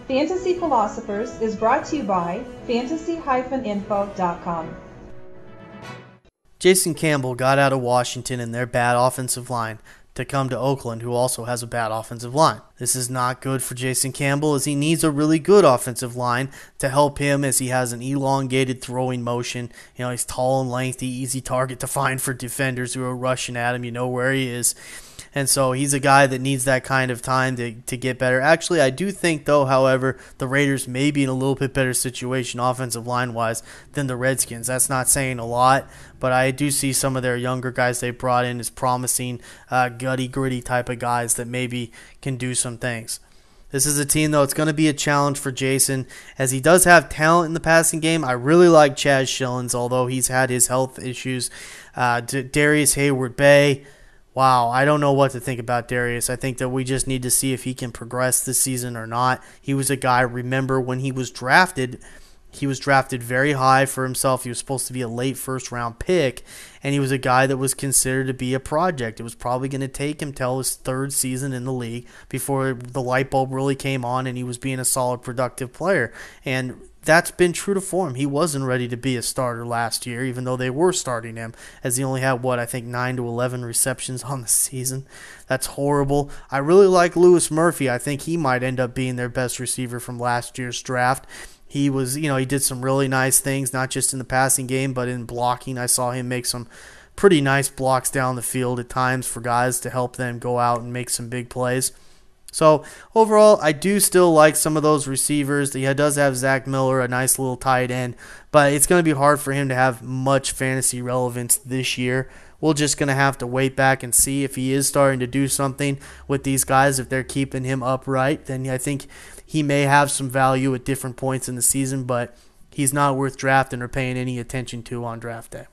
Fantasy Philosophers is brought to you by fantasy-info.com. Jason Campbell got out of Washington and their bad offensive line to come to Oakland, who also has a bad offensive line. This is not good for Jason Campbell, as he needs a really good offensive line to help him, as he has an elongated throwing motion. He's tall and lengthy, easy target to find for defenders who are rushing at him. You know where he is. And so he's a guy that needs that kind of time to get better. Actually, I do think, though, however, the Raiders may be in a little bit better situation offensive line-wise than the Redskins. That's not saying a lot, but I do see some of their younger guys they brought in as promising, gutty, gritty type of guys that maybe can do some things. This is a team, though, it's going to be a challenge for Jason, as he does have talent in the passing game. I really like Chaz Schillens, although he's had his health issues. Darius Hayward-Bay, wow, I don't know what to think about Darius. I think that we just need to see if he can progress this season or not. He was a guy, remember, when he was drafted very high for himself. He was supposed to be a late first-round pick, and he was a guy that was considered to be a project. It was probably going to take him till his third season in the league before the light bulb really came on and he was being a solid, productive player. And that's been true to form. He wasn't ready to be a starter last year, even though they were starting him, as he only had, 9 to 11 receptions on the season. That's horrible. I really like Louis Murphy. I think he might end up being their best receiver from last year's draft. He was, he did some really nice things, not just in the passing game, but in blocking. I saw him make some pretty nice blocks down the field at times for guys to help them go out and make some big plays. So, overall, I do still like some of those receivers. He does have Zach Miller, a nice little tight end, but it's going to be hard for him to have much fantasy relevance this year. We're just going to have to wait back and see if he is starting to do something with these guys. If they're keeping him upright, then I think he may have some value at different points in the season, but he's not worth drafting or paying any attention to on draft day.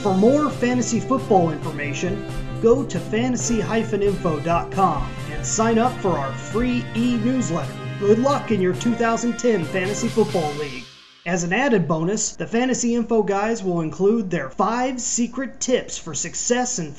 For more fantasy football information, go to fantasy-info.com and sign up for our free e-newsletter. Good luck in your 2010 Fantasy Football League. As an added bonus, the Fantasy Info guys will include their 5 secret tips for success in